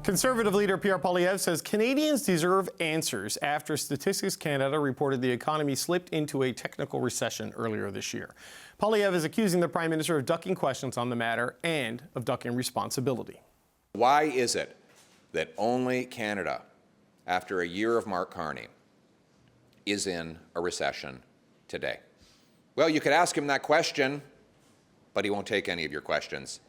Conservative leader Pierre Poilievre says Canadians deserve answers after Statistics Canada reported the economy slipped into a technical recession earlier this year. Poilievre is accusing the Prime Minister of ducking questions on the matter and of ducking responsibility. Why is it that only Canada, after a year of Mark Carney, is in a recession today? Well, you could ask him that question, but he won't take any of your questions.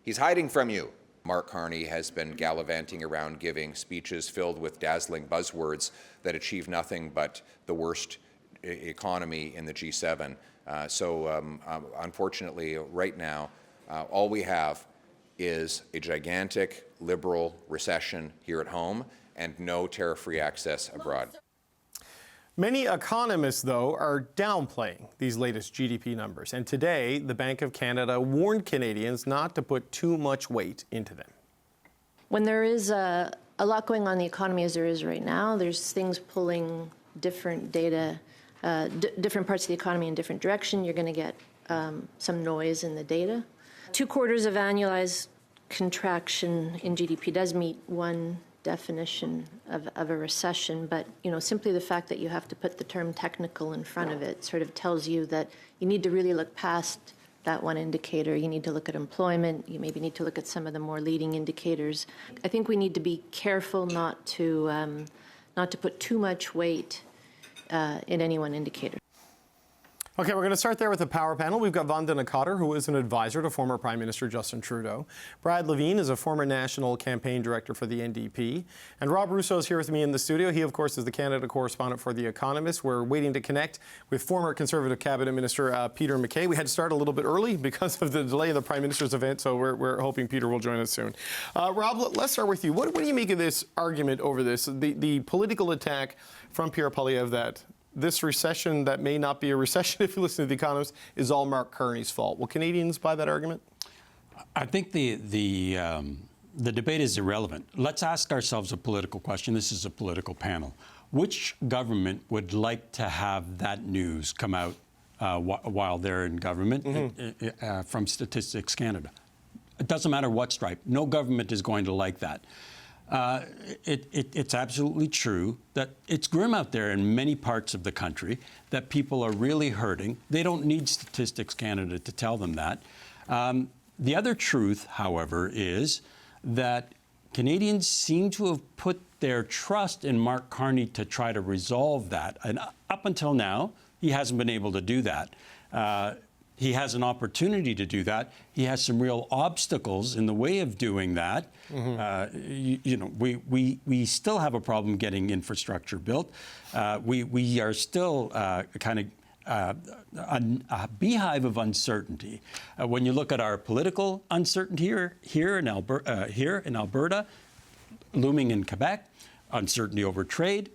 He's hiding from you. Mark Carney has been gallivanting around giving speeches filled with dazzling buzzwords that achieve nothing but the worst economy in the G7. Unfortunately, right now, all we have is a gigantic liberal recession here at home and no tariff-free access abroad. Many economists, though, are downplaying these latest GDP numbers. And today, the Bank of Canada warned Canadians not to put too much weight into them. When there is a lot going on in the economy as there is right now, there's things pulling different data, different parts of the economy in different direction. You're going to get some noise in the data. 2 quarters of annualized contraction in GDP does meet one definition of a recession, but simply the fact that you have to put the term technical in front of it sort of tells you that you need to really look past that one indicator. You need to look at employment. You maybe need to look at some of the more leading indicators. I think we need to be careful not to put too much weight in any one indicator. Okay, we're going to start there with the power panel. We've got Vandana Cotter, who is an advisor to former Prime Minister Justin Trudeau. Brad Levine is a former national campaign director for the NDP. And Rob Rousseau is here with me in the studio. He, of course, is the Canada correspondent for The Economist. We're waiting to connect with former Conservative Cabinet Minister Peter MacKay. We had to start a little bit early because of the delay of the Prime Minister's event, so we're hoping Peter will join us soon. Rob, let's start with you. What do you make of this argument over this, the political attack from Pierre Poilievre that this recession that may not be a recession, if you listen to The Economist, is all Mark Carney's fault? Will Canadians buy that argument? I think the debate is irrelevant. Let's ask ourselves a political question. This is a political panel. Which government would like to have that news come out while they're in government from Statistics Canada? It doesn't matter what stripe. No government is going to like that. It's absolutely true that it's grim out there in many parts of the country, that people are really hurting. They don't need Statistics Canada to tell them that. The other truth, however, is that Canadians seem to have put their trust in Mark Carney to try to resolve that. And up until now, he hasn't been able to do that. He has an opportunity to do that. He has some real obstacles in the way of doing that. We still have a problem getting infrastructure built. We are still kind of a beehive of uncertainty. When you look at our political uncertainty here in Alberta, looming in Quebec, uncertainty over trade.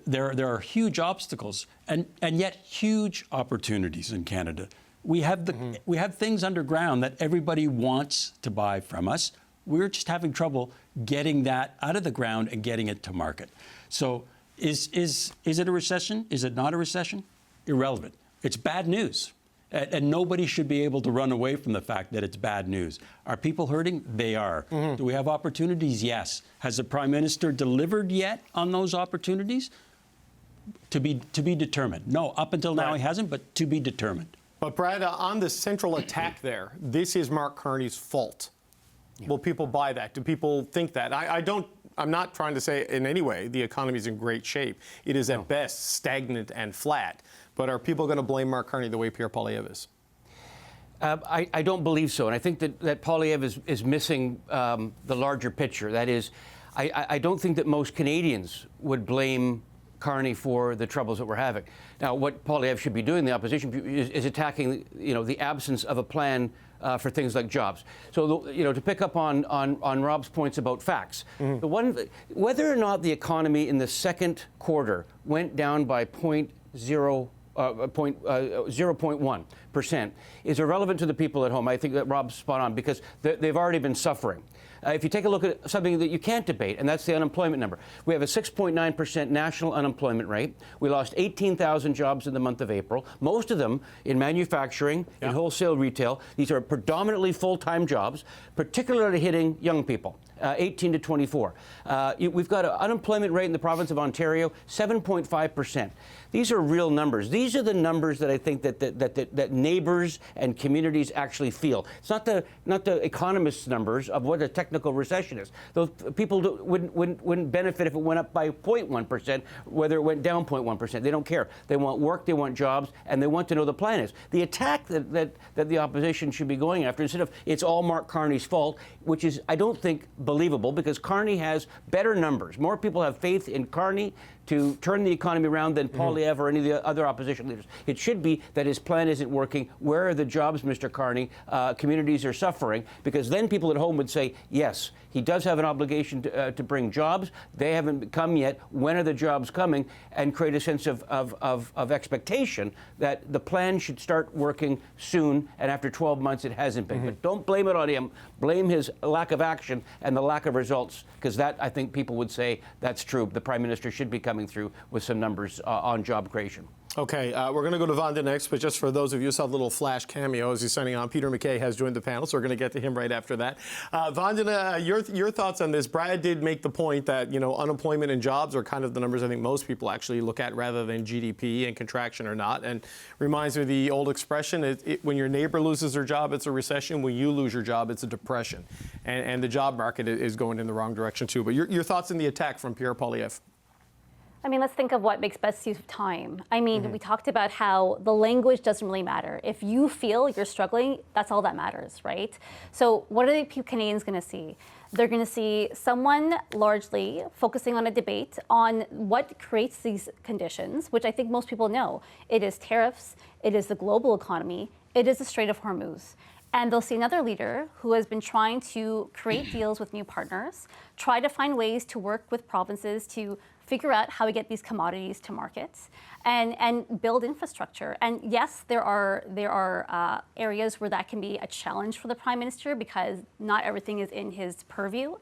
There are huge obstacles and yet huge opportunities in Canada. We have things underground that everybody wants to buy from us. We're just having trouble getting that out of the ground and getting it to market. So is it a recession? Is it not a recession? Irrelevant. It's bad news. And nobody should be able to run away from the fact that it's bad news. Are people hurting? They are. Do we have opportunities? Yes. Has the Prime Minister delivered yet on those opportunities? To be determined. No, up until now he hasn't, but to be determined. But Brad, on the central attack there, this is Mark Carney's fault. Yeah. Will people buy that? Do people think that? I'm not trying to say in any way the economy is in great shape. It is at best stagnant and flat. But are people going to blame Mark Carney the way Pierre Poilievre is? I don't believe so. And I think that Poilievre is missing the larger picture. That is, I don't think that most Canadians would blame Carney for the troubles that we're having. Now, what Poilievre should be doing, the opposition, is attacking, the absence of a plan for things like jobs. So, to pick up on Rob's points about facts, whether or not the economy in the second quarter went down by 0.1% is irrelevant to the people at home. I think that Rob's spot on because they've already been suffering. If you take a look at something that you can't debate, and that's the unemployment number. We have a 6.9% national unemployment rate. We lost 18,000 jobs in the month of April, most of them in manufacturing, in wholesale retail. These are predominantly full-time jobs, particularly hitting young people. 18 to 24. We've got an unemployment rate in the province of Ontario, 7.5%. These are real numbers. These are the numbers that I think that neighbors and communities actually feel. It's not the economists' numbers of what a technical recession is. Those people wouldn't benefit if it went up by 0.1%, whether it went down 0.1%. They don't care. They want work, they want jobs, and they want to know the plan is. The attack that the opposition should be going after, instead of it's all Mark Carney's fault, which is, I don't think, believable, because Carney has better numbers. More people have faith in Carney to turn the economy around than Poilievre or any of the other opposition leaders. It should be that his plan isn't working. Where are the jobs, Mr. Carney? Communities are suffering, because then people at home would say, yes, he does have an obligation to bring jobs. They haven't come yet. When are the jobs coming? And create a sense of expectation that the plan should start working soon, and after 12 months it hasn't been. But don't blame it on him. Blame his lack of action and the lack of results, because that, I think people would say, that's true. The Prime Minister should be coming through with some numbers on job creation. Okay, we're going to go to Vanda next, but just for those of you who saw the little flash cameo as he's signing on, Peter MacKay has joined the panel, so we're going to get to him right after that. Vanda, your thoughts on this? Brad did make the point that, you know, unemployment and jobs are kind of the numbers I think most people actually look at rather than GDP and contraction or not, and reminds me of the old expression, when your neighbor loses their job, it's a recession. When you lose your job, it's a depression. And the job market is going in the wrong direction too. But your thoughts on the attack from Pierre Poilievre? I mean, let's think of what makes best use of time. I mean, we talked about how the language doesn't really matter. If you feel you're struggling, that's all that matters, right? So what are the Canadians going to see? They're going to see someone largely focusing on a debate on what creates these conditions, which I think most people know. It is tariffs, it is the global economy, it is the Strait of Hormuz. And they'll see another leader who has been trying to create deals with new partners, try to find ways to work with provinces to figure out how we get these commodities to markets and build infrastructure. And yes, there are areas where that can be a challenge for the Prime Minister because not everything is in his purview.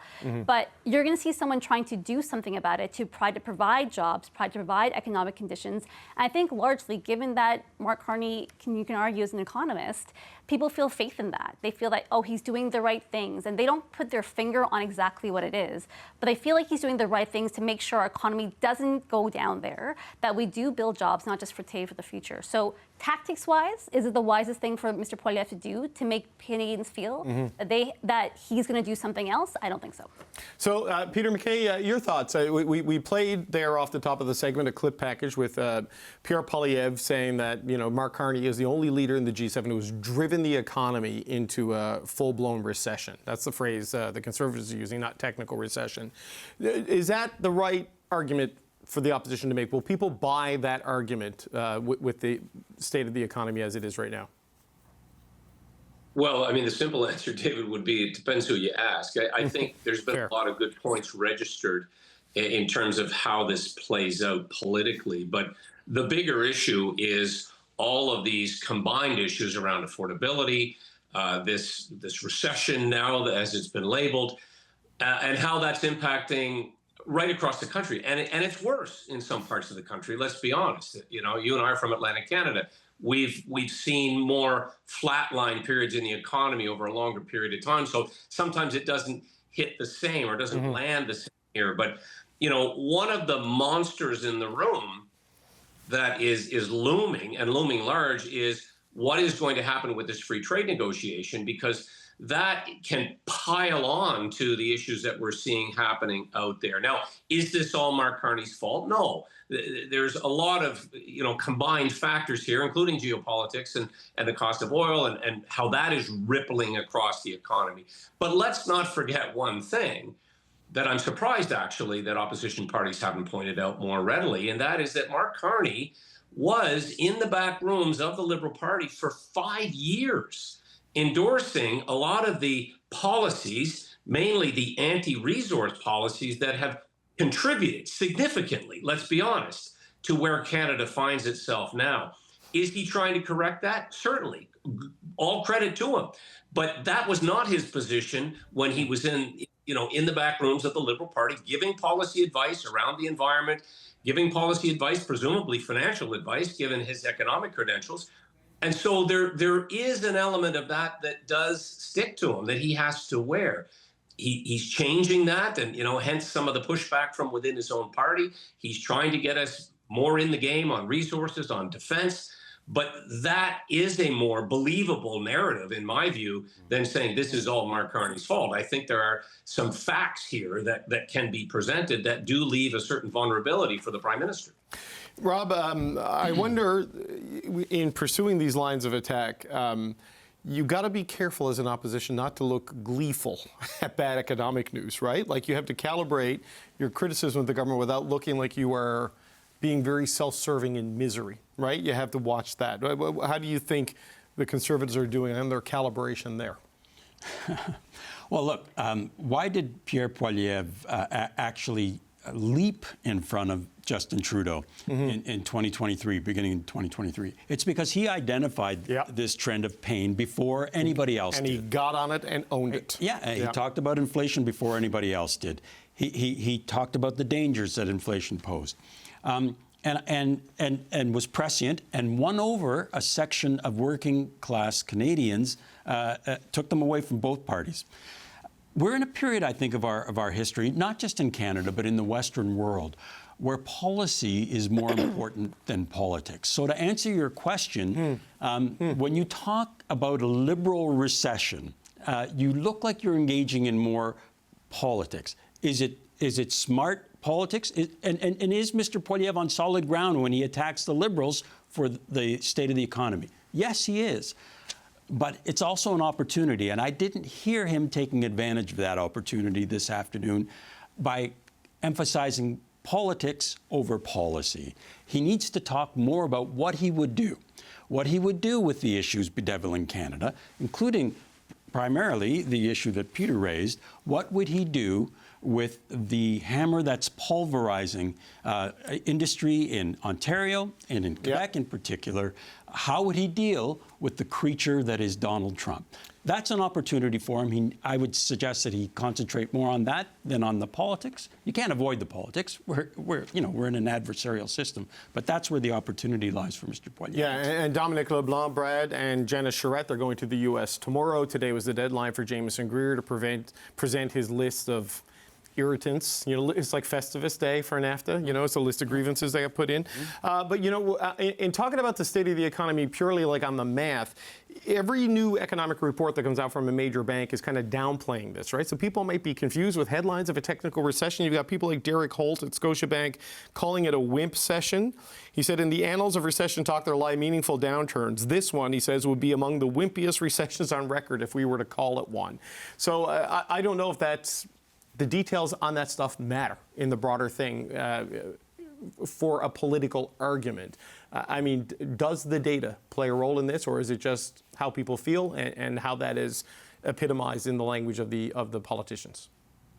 But you're going to see someone trying to do something about it to try to provide jobs, try to provide economic conditions. And I think largely, given that Mark Carney, you can argue, is an economist, people feel faith in that. They feel like, oh, he's doing the right things. And they don't put their finger on exactly what it is, but they feel like he's doing the right things to make sure our economy doesn't go down there, that we do build jobs, not just for today, for the future. So tactics-wise, is it the wisest thing for Mr. Poilievre to do to make Canadians feel that he's going to do something else? I don't think so. So, Peter MacKay, your thoughts. We played there off the top of the segment a clip package with Pierre Poilievre saying that, you know, Mark Carney is the only leader in the G7 who has driven the economy into a full-blown recession. That's the phrase the Conservatives are using, not technical recession. Is that the right argument for the opposition to make? Will people buy that argument with the state of the economy as it is right now? Well, I mean, the simple answer, David, would be it depends who you ask. I think there's been a lot of good points registered in terms of how this plays out politically. But the bigger issue is all of these combined issues around affordability, this recession now, as it's been labeled, and how that's impacting right across the country. And it's worse in some parts of the country, let's be honest. You know, you and I are from Atlantic Canada. We've seen more flatline periods in the economy over a longer period of time. So sometimes it doesn't hit the same or doesn't land the same here. But, you know, one of the monsters in the room that is looming and looming large is what is going to happen with this free trade negotiation, because that can pile on to the issues that we're seeing happening out there. Now, is this all Mark Carney's fault? No. There's a lot of, you know, combined factors here, including geopolitics and the cost of oil and how that is rippling across the economy. But let's not forget one thing that I'm surprised, actually, that opposition parties haven't pointed out more readily, and that is that Mark Carney was in the back rooms of the Liberal Party for 5 years, endorsing a lot of the policies, mainly the anti-resource policies that have contributed significantly, let's be honest, to where Canada finds itself now. Is he trying to correct that? Certainly. All credit to him. But that was not his position when he was in the back rooms of the Liberal Party, giving policy advice around the environment, giving policy advice, presumably financial advice, given his economic credentials. And so there is an element of that does stick to him, that he has to wear. he's changing that, and hence some of the pushback from within his own party. He's trying to get us more in the game on resources, on defense. But that is a more believable narrative, in my view, than saying this is all Mark Carney's fault. I think there are some facts here that can be presented that do leave a certain vulnerability for the Prime Minister. Rob, I wonder, in pursuing these lines of attack, you got to be careful as an opposition not to look gleeful at bad economic news, right? Like, you have to calibrate your criticism of the government without looking like you are being very self-serving in misery, right? You have to watch that. How do you think the Conservatives are doing on their calibration there? Well, look, why did Pierre Poilievre actually leap in front of Justin Trudeau in 2023, beginning in 2023? It's because he identified this trend of pain before anybody else did. And he got on it and owned it. Yeah, he talked about inflation before anybody else did. He talked about the dangers that inflation posed. And was prescient and won over a section of working class Canadians, took them away from both parties. We're in a period, I think, of our history, not just in Canada, but in the Western world, where policy is more important than politics. So to answer your question, when you talk about a liberal recession, you look like you're engaging in more politics. Is it smart politics? And is Mr. Poilievre on solid ground when he attacks the Liberals for the state of the economy? Yes, he is. But it's also an opportunity, and I didn't hear him taking advantage of that opportunity this afternoon by emphasizing politics over policy. He needs to talk more about what he would do with the issues bedeviling Canada, including primarily the issue that Peter raised. What would he do with the hammer that's pulverizing industry in Ontario and in Quebec in particular? How would he deal with the creature that is Donald Trump? That's an opportunity for him. I would suggest that he concentrate more on that than on the politics. You can't avoid the politics. We're in an adversarial system, but that's where the opportunity lies for Mr. Poilievre. Yeah, and Dominic LeBlanc, Brad, and Janice Charette, they're going to the U.S. tomorrow. Today was the deadline for Jameson Greer to present his list of irritants. It's like Festivus Day for NAFTA. It's a list of grievances they have put in. But in talking about the state of the economy purely like on the math, every new economic report that comes out from a major bank is kind of downplaying this, right? So people might be confused with headlines of a technical recession. You've got people like Derek Holt at Scotiabank calling it a wimp session. He said, in the annals of recession talk, there lie meaningful downturns. This one, he says, would be among the wimpiest recessions on record if we were to call it one. So I don't know if that's the details on that stuff matter in the broader thing for a political argument. I mean, does the data play a role in this, or is it just how people feel and how that is epitomized in the language of the politicians?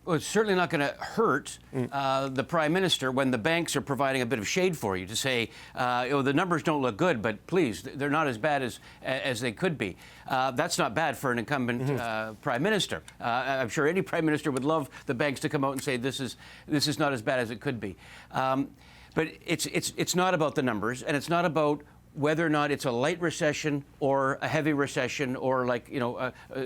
Well, it's certainly not going to hurt the Prime Minister when the banks are providing a bit of shade for you to say, the numbers don't look good, but please, they're not as bad as they could be. That's not bad for an incumbent Prime Minister. I'm sure any Prime Minister would love the banks to come out and say this is not as bad as it could be. But it's not about the numbers, and it's not about whether or not it's a light recession or a heavy recession or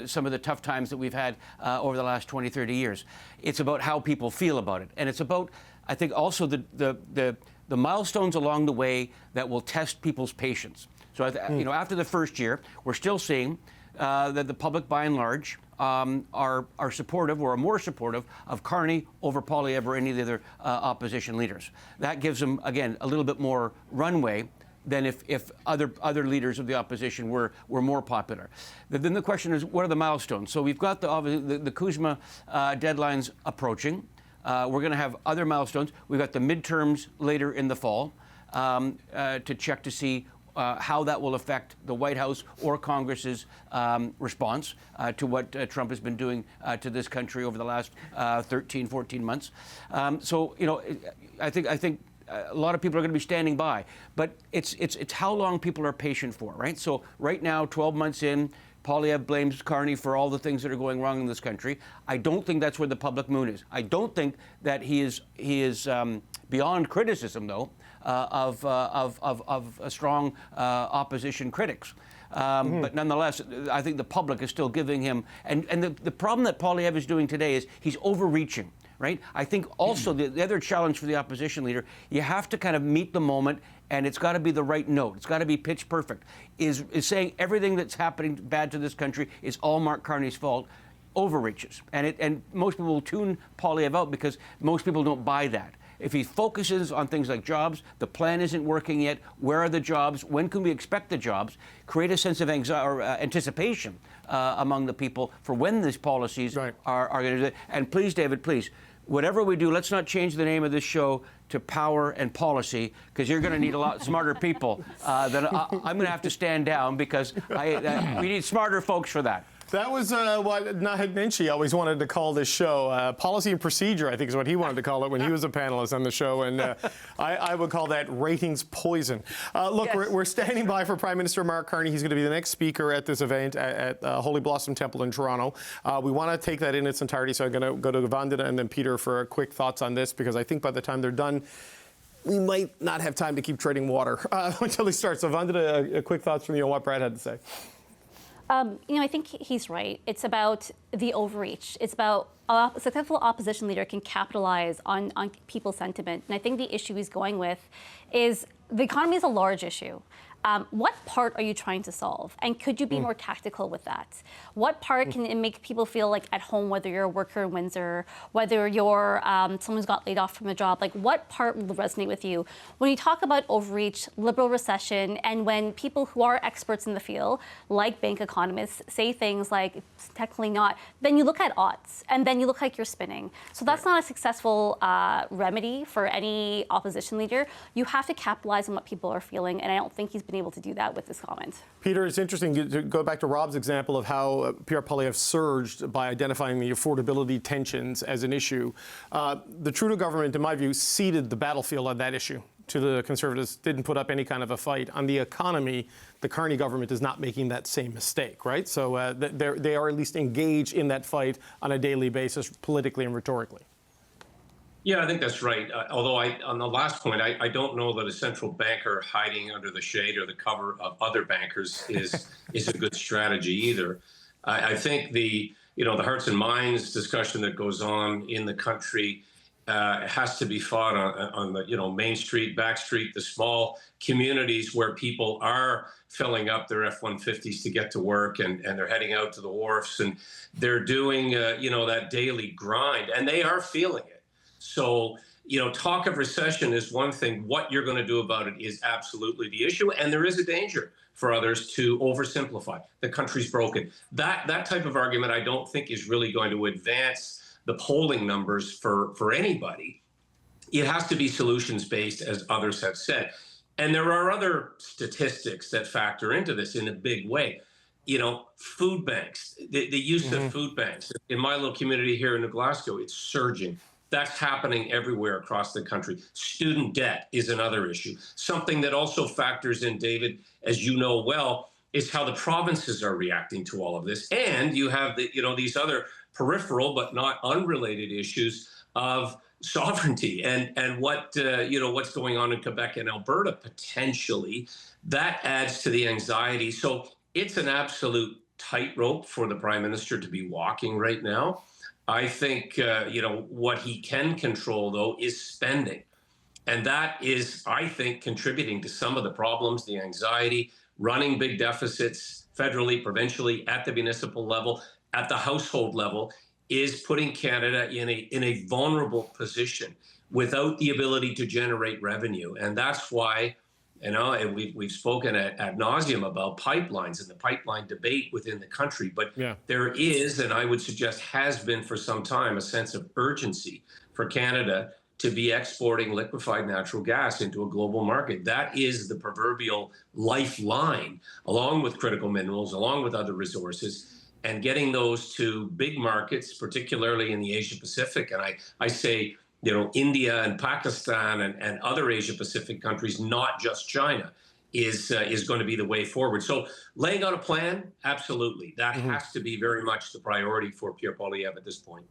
some of the tough times that we've had over the last 20, 30 years. It's about how people feel about it. And it's about, I think, also the milestones along the way that will test people's patience. So, after the first year, we're still seeing that the public, by and large, are supportive or are more supportive of Carney over Poilievre or any of the other opposition leaders. That gives them, again, a little bit more runway than if other leaders of the opposition were more popular. Then the question is, what are the milestones? So we've got the CUSMA deadlines approaching. We're going to have other milestones. We've got the midterms later in the fall to check to see how that will affect the White House or Congress's response to what Trump has been doing to this country over the last 13, 14 months. I think a lot of people are going to be standing by, but it's how long people are patient for, right? So right now, 12 months in, Poilievre blames Carney for all the things that are going wrong in this country. I don't think that's where the public mood is. I don't think that he is beyond criticism, though, of strong opposition critics. But nonetheless, I think the public is still giving him, and the problem that Poilievre is doing today is he's overreaching, right? I think also the other challenge for the opposition leader, you have to kind of meet the moment, and it's got to be the right note. It's got to be pitch perfect. Is saying everything that's happening bad to this country is all Mark Carney's fault. Overreaches, and most people will tune Poilievre out because most people don't buy that. If he focuses on things like jobs, the plan isn't working yet. Where are the jobs? When can we expect the jobs? Create a sense of anxiety or anticipation among the people for when these policies are going to do. And please, David, please, whatever we do, let's not change the name of this show to Power and Policy, because you're going to need a lot smarter people. I'm going to have to stand down because we need smarter folks for that. That was what Naheed Nenshi always wanted to call this show. Policy and Procedure, I think, is what he wanted to call it when he was a panelist on the show. And I would call that ratings poison. Look, yes. we're standing by for Prime Minister Mark Carney. He's going to be the next speaker at this event at Holy Blossom Temple in Toronto. We want to take that in its entirety, so I'm going to go to Vandana and then Peter for quick thoughts on this, because I think by the time they're done, we might not have time to keep trading water until he starts. So Vandana, quick thoughts from you on what Brad had to say. I think he's right. It's about the overreach. It's about a successful opposition leader can capitalize on people's sentiment. And I think the issue he's going with is the economy is a large issue. What part are you trying to solve? And could you be more tactical with that? What part can it make people feel like at home, whether you're a worker in Windsor, whether you're someone's got laid off from a job? Like, what part will resonate with you? When you talk about overreach, liberal recession, and when people who are experts in the field, like bank economists, say things like, it's technically not, then you look at odds, and then you look like you're spinning. So that's not a successful remedy for any opposition leader. You have to capitalize on what people are feeling, and I don't think he's been able to do that with this comment. Peter, it's interesting to go back to Rob's example of how Pierre Poilievre surged by identifying the affordability tensions as an issue. The Trudeau government, in my view, ceded the battlefield on that issue to the Conservatives, didn't put up any kind of a fight. On the economy, the Carney government is not making that same mistake, right? So they are at least engaged in that fight on a daily basis, politically and rhetorically. Yeah, I think that's right. Although on the last point, I don't know that a central banker hiding under the shade or the cover of other bankers is a good strategy either. I think the hearts and minds discussion that goes on in the country has to be fought on the Main Street, Back Street, the small communities where people are filling up their F-150s to get to work, and they're heading out to the wharfs, and they're doing that daily grind, and they are feeling it. So, talk of recession is one thing. What you're going to do about it is absolutely the issue. And there is a danger for others to oversimplify. The country's broken. That type of argument, I don't think, is really going to advance the polling numbers for anybody. It has to be solutions-based, as others have said. And there are other statistics that factor into this in a big way. Food banks, the use of food banks. In my little community here in New Glasgow, it's surging. That's happening everywhere across the country. Student debt is another issue. Something that also factors in, David, as you know well, is how the provinces are reacting to all of this. And you have these other peripheral but not unrelated issues of sovereignty and what's going on in Quebec and Alberta potentially. That adds to the anxiety. So it's an absolute tightrope for the Prime Minister to be walking right now. I think, what he can control, though, is spending. And that is, I think, contributing to some of the problems, the anxiety, running big deficits federally, provincially, at the municipal level, at the household level, is putting Canada in a vulnerable position without the ability to generate revenue. And that's why, and we've spoken ad nauseum about pipelines and the pipeline debate within the country, but there is, and I would suggest has been for some time, a sense of urgency for Canada to be exporting liquefied natural gas into a global market. That is the proverbial lifeline, along with critical minerals, along with other resources, and getting those to big markets, particularly in the Asia Pacific. And I say, India and Pakistan and other Asia Pacific countries, not just China, is going to be the way forward. So laying out a plan, absolutely. That has to be very much the priority for Pierre Poilievre at this point.